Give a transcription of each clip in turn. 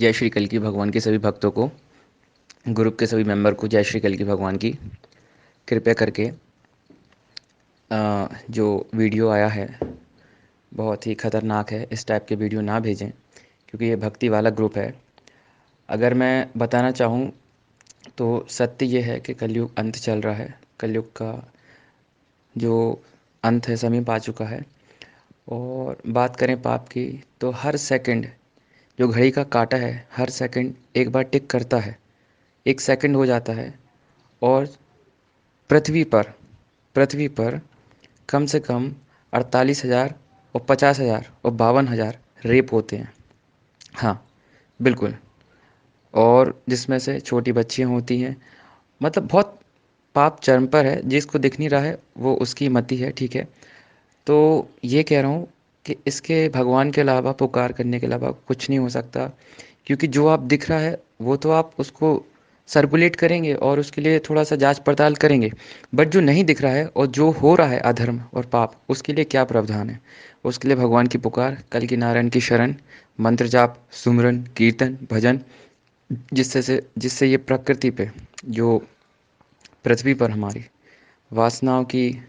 जय श्री कल्कि भगवान के सभी भक्तों को, ग्रुप के सभी मेंबर को जय श्री कल्कि भगवान की। कृपया करके जो वीडियो आया है बहुत ही ख़तरनाक है। इस टाइप के वीडियो ना भेजें क्योंकि ये भक्ति वाला ग्रुप है। अगर मैं बताना चाहूँ तो सत्य ये है कि कलयुग अंत चल रहा है। कलयुग का जो अंत है समीप आ चुका है। और बात करें पाप की तो हर सेकंड जो घड़ी का काटा है, हर सेकंड एक बार टिक करता है, एक सेकंड हो जाता है। और पृथ्वी पर पृथ्वी पर कम से कम 48,000 और 50,000 और 52,000 रेप होते हैं। हाँ, बिल्कुल। और जिसमें से छोटी बच्चियाँ होती हैं। मतलब बहुत पाप चरम पर है। जिसको दिख नहीं रहा है वो उसकी मति है, ठीक है। तो ये कह रहा हूँ कि इसके भगवान के अलावा, पुकार करने के अलावा कुछ नहीं हो सकता। क्योंकि जो आप दिख रहा है वो तो आप उसको सर्कुलेट करेंगे और उसके लिए थोड़ा सा जांच पड़ताल करेंगे। बट जो नहीं दिख रहा है और जो हो रहा है अधर्म और पाप, उसके लिए क्या प्रावधान है? उसके लिए भगवान की पुकार, कल की नारायण की शरण, मंत्र जाप, सुमरन, कीर्तन, भजन, जिससे ये प्रकृति पे, जो पृथ्वी पर हमारी वासनाओं की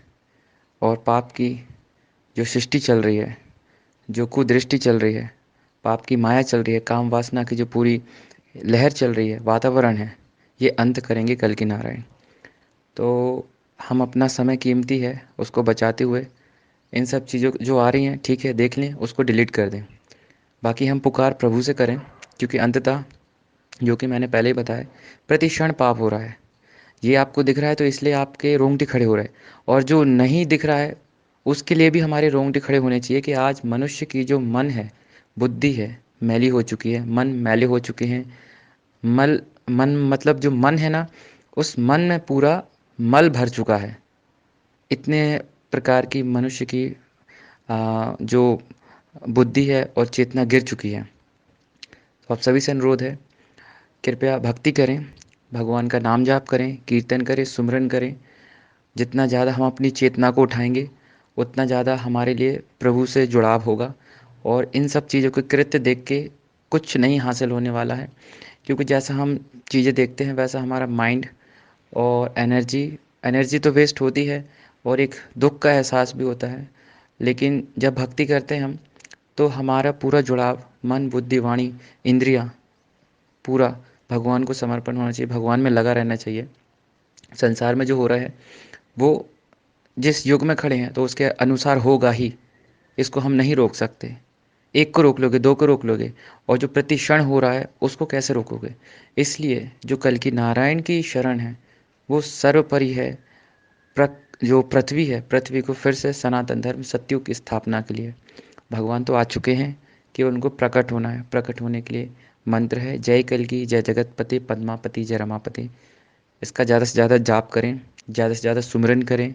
और पाप की जो सृष्टि चल रही है, जो कुदृष्टि चल रही है, पाप की माया चल रही है, काम वासना की जो पूरी लहर चल रही है, वातावरण है, ये अंत करेंगे कल की नारायण। तो हम अपना समय कीमती है उसको बचाते हुए इन सब चीज़ों जो आ रही हैं, ठीक है, देख लें, उसको डिलीट कर दें। बाकी हम पुकार प्रभु से करें। क्योंकि अंततः जो कि मैंने पहले ही बताया, प्रति क्षण पाप हो रहा है। ये आपको दिख रहा है तो इसलिए आपके रोंगटे खड़े हो रहे हैं। और जो नहीं दिख रहा है उसके लिए भी हमारे रोंगटे खड़े होने चाहिए कि आज मनुष्य की जो मन है, बुद्धि है, मैली हो चुकी है, मन मैले हो चुके हैं। मल मन मतलब जो मन है ना, उस मन में पूरा मल भर चुका है। इतने प्रकार की मनुष्य की जो बुद्धि है और चेतना गिर चुकी है। तो आप सभी से अनुरोध है, कृपया भक्ति करें, भगवान का नाम जाप करें, कीर्तन करें, सुमिरन करें। जितना ज़्यादा हम अपनी चेतना को उठाएंगे उतना ज़्यादा हमारे लिए प्रभु से जुड़ाव होगा। और इन सब चीज़ों के कृत्य देख के कुछ नहीं हासिल होने वाला है। क्योंकि जैसा हम चीज़ें देखते हैं वैसा हमारा माइंड और एनर्जी एनर्जी तो वेस्ट होती है और एक दुख का एहसास भी होता है। लेकिन जब भक्ति करते हैं हम, तो हमारा पूरा जुड़ाव, मन बुद्धि वाणी इंद्रियां, पूरा भगवान को समर्पण होना चाहिए, भगवान में लगा रहना चाहिए। संसार में जो हो रहा है वो जिस युग में खड़े हैं तो उसके अनुसार होगा ही। इसको हम नहीं रोक सकते। एक को रोक लोगे, दो को रोक लोगे, और जो प्रति क्षण हो रहा है उसको कैसे रोकोगे? इसलिए जो कल की नारायण की शरण है वो सर्वोपरि है। जो पृथ्वी है, पृथ्वी को फिर से सनातन धर्म सत्युग की स्थापना के लिए भगवान तो आ चुके हैं कि उनको प्रकट होना है। प्रकट होने के लिए मंत्र है, जय कल की, जय जगतपति, पद्मापति, जय रमापति। इसका ज़्यादा से ज़्यादा जाप करें, ज़्यादा से ज़्यादा सुमिरन करें।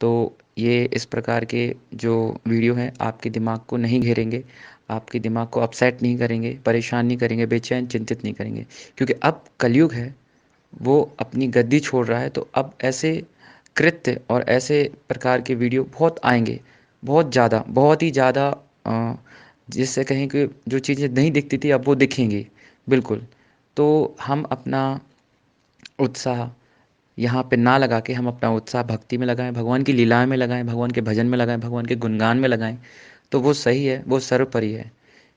तो ये इस प्रकार के जो वीडियो हैं आपके दिमाग को नहीं घेरेंगे, आपके दिमाग को अपसेट नहीं करेंगे, परेशान नहीं करेंगे, बेचैन चिंतित नहीं करेंगे। क्योंकि अब कलयुग है, वो अपनी गद्दी छोड़ रहा है। तो अब ऐसे कृत्य और ऐसे प्रकार के वीडियो बहुत आएंगे, बहुत ज़्यादा, बहुत ही ज़्यादा। जिससे कहें कि जो चीज़ें नहीं दिखती थी अब वो दिखेंगी, बिल्कुल। तो हम अपना उत्साह यहाँ पे ना लगा के हम अपना उत्साह भक्ति में लगाएं, भगवान की लीलाएं में लगाएं, भगवान के भजन में लगाएं, भगवान के गुणगान में लगाएं। तो वो सही है, वो सर्वोपरि है।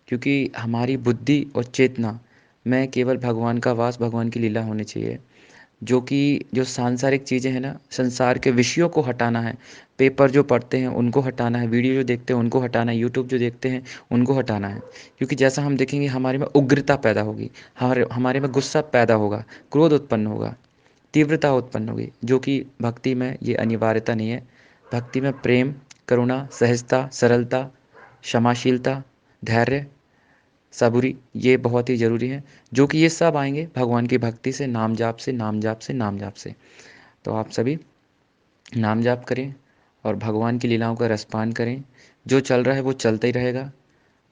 क्योंकि हमारी बुद्धि और चेतना में केवल भगवान का वास, भगवान की लीला होनी चाहिए। जो सांसारिक चीज़ें हैं ना, संसार के विषयों को हटाना है। पेपर जो पढ़ते हैं उनको हटाना है, वीडियो जो देखते हैं उनको हटाना है, यूट्यूब जो देखते हैं उनको हटाना है। क्योंकि जैसा हम देखेंगे हमारे में उग्रता पैदा होगी, हमारे में गुस्सा पैदा होगा, क्रोध उत्पन्न होगा, तीव्रता उत्पन्न होगी, जो कि भक्ति में ये अनिवार्यता नहीं है। भक्ति में प्रेम, करुणा, सहजता, सरलता, क्षमाशीलता, धैर्य, सबूरी, ये बहुत ही ज़रूरी है। जो कि ये सब आएंगे भगवान की भक्ति से, नाम जाप से, नाम जाप से, नाम जाप से। तो आप सभी नाम जाप करें और भगवान की लीलाओं का रसपान करें। जो चल रहा है वो चलता ही रहेगा,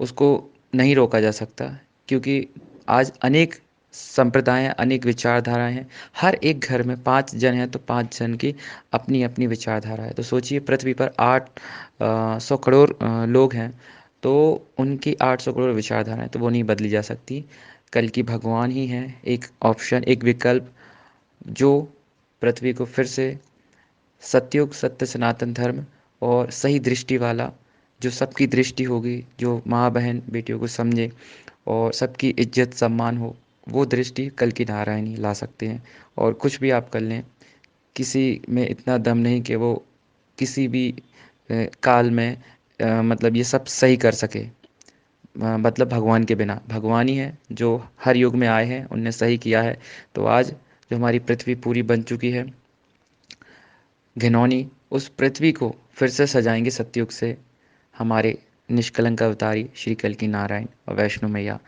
उसको नहीं रोका जा सकता। क्योंकि आज अनेक संप्रदाय, अनेक विचारधाराएं हैं। हर एक घर में 5 जन हैं तो 5 जन की अपनी अपनी विचारधारा है। तो सोचिए, पृथ्वी पर 800 करोड़ लोग हैं, तो उनकी 800 करोड़ विचारधाराएं तो वो नहीं बदली जा सकती। कल की भगवान ही हैं एक ऑप्शन, एक विकल्प जो पृथ्वी को फिर से सतयुग, सत्य, सनातन धर्म और सही दृष्टि वाला, जो सबकी दृष्टि होगी, जो माँ बहन बेटियों को समझे और सबकी इज्जत सम्मान हो, वो दृष्टि कल की नारायण ही ला सकते हैं। और कुछ भी आप कर लें, किसी में इतना दम नहीं कि वो किसी भी काल में मतलब ये सब सही कर सके। मतलब भगवान के बिना, भगवान ही है जो हर युग में आए हैं, उनने सही किया है। तो आज जो हमारी पृथ्वी पूरी बन चुकी है घिनौनी, उस पृथ्वी को फिर से सजाएंगे सतयुग से हमारे निष्कलंक अवतारी श्री कल्कि नारायण और वैष्णो मैया।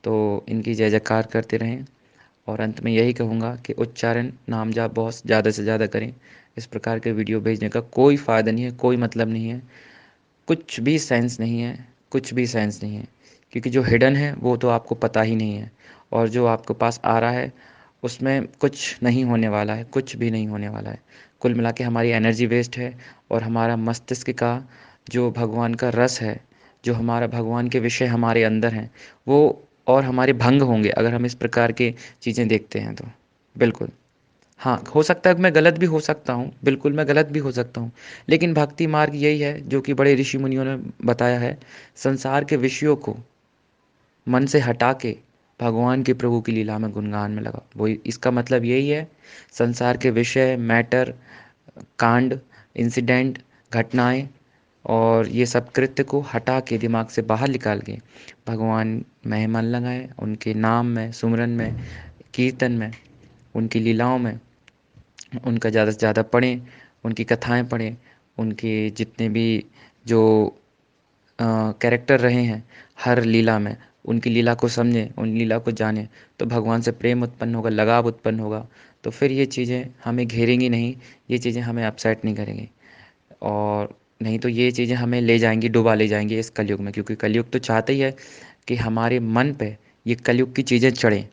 तो इनकी जय जयकार करते रहें। और अंत में यही कहूँगा कि उच्चारण नाम जाप बहुत ज़्यादा से ज़्यादा करें। इस प्रकार के वीडियो भेजने का कोई फ़ायदा नहीं है, कोई मतलब नहीं है, कुछ भी सेंस नहीं है, कुछ भी सेंस नहीं है। क्योंकि जो हिडन है वो तो आपको पता ही नहीं है, और जो आपके पास आ रहा है उसमें कुछ नहीं होने वाला है, कुछ भी नहीं होने वाला है। कुल मिला के हमारी एनर्जी वेस्ट है, और हमारा मस्तिष्क का जो भगवान का रस है, जो हमारा भगवान के विषय हमारे अंदर हैं, वो और हमारे भंग होंगे अगर हम इस प्रकार के चीज़ें देखते हैं तो। बिल्कुल। हाँ, हो सकता है मैं गलत भी हो सकता हूँ, बिल्कुल मैं गलत भी हो सकता हूँ। लेकिन भक्ति मार्ग यही है जो कि बड़े ऋषि मुनियों ने बताया है, संसार के विषयों को मन से हटा के भगवान के प्रभु की लीला में गुणगान में लगा। वही इसका मतलब यही है, संसार के विषय, मैटर, कांड, इंसिडेंट, घटनाएं और ये सब कृत्य को हटा के दिमाग से बाहर निकाल के भगवान में मन लगाएं, उनके नाम में, सुमिरन में, कीर्तन में, उनकी लीलाओं में, उनका ज़्यादा से ज़्यादा पढ़ें, उनकी कथाएं पढ़ें, उनके जितने भी जो कैरेक्टर रहे हैं हर लीला में, उनकी लीला को समझें, उन लीला को जानें। तो भगवान से प्रेम उत्पन्न होगा, लगाव उत्पन्न होगा। तो फिर ये चीज़ें हमें घेरेंगी नहीं, ये चीज़ें हमें अपसेट नहीं करेंगी। और नहीं तो ये चीज़ें हमें ले जाएंगी, डुबा ले जाएंगी इस कलयुग में, क्योंकि कलयुग तो चाहता ही है कि हमारे मन पे ये कलयुग की चीज़ें चढ़ें।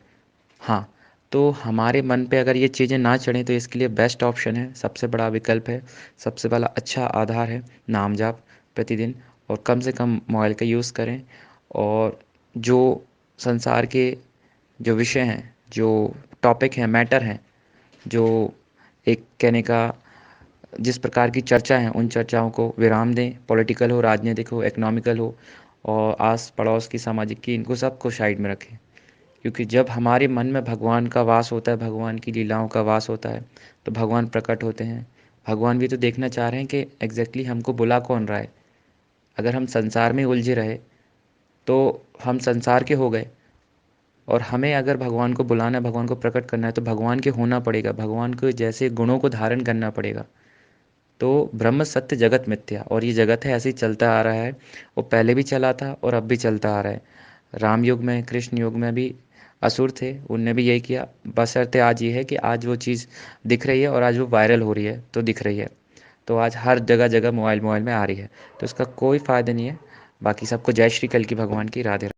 हाँ, तो हमारे मन पे अगर ये चीज़ें ना चढ़ें तो इसके लिए बेस्ट ऑप्शन है, सबसे बड़ा विकल्प है, सबसे बड़ा अच्छा आधार है नाम जाप प्रतिदिन। और कम से कम मोबाइल का यूज़ करें, और जो संसार के जो विषय हैं, जो टॉपिक हैं, मैटर हैं, जो एक कहने का जिस प्रकार की चर्चा है, उन चर्चाओं को विराम दें। पॉलिटिकल हो, राजनीतिक हो, इकोनॉमिकल हो, और आस पड़ोस की, सामाजिक की, इनको सबको साइड में रखें। क्योंकि जब हमारे मन में भगवान का वास होता है, भगवान की लीलाओं का वास होता है, तो भगवान प्रकट होते हैं। भगवान भी तो देखना चाह रहे हैं कि एग्जैक्टली हमको बुला कौन रहा है। अगर हम संसार में उलझे रहे तो हम संसार के हो गए, और हमें अगर भगवान को बुलाना है, भगवान को प्रकट करना है, तो भगवान के होना पड़ेगा, भगवान को जैसे गुणों को धारण करना पड़ेगा। तो ब्रह्म सत्य जगत मिथ्या, और ये जगत है ऐसे ही चलता आ रहा है। वो पहले भी चला था और अब भी चलता आ रहा है। राम युग में, कृष्ण युग में भी असुर थे, उनने भी यही किया। बशर्ते आज ये है कि आज वो चीज़ दिख रही है, और आज वो वायरल हो रही है तो दिख रही है। तो आज हर जगह जगह मोबाइल मोबाइल में आ रही है, तो इसका कोई फ़ायदा नहीं है। बाकी सबको जय श्री कल की भगवान की राधे।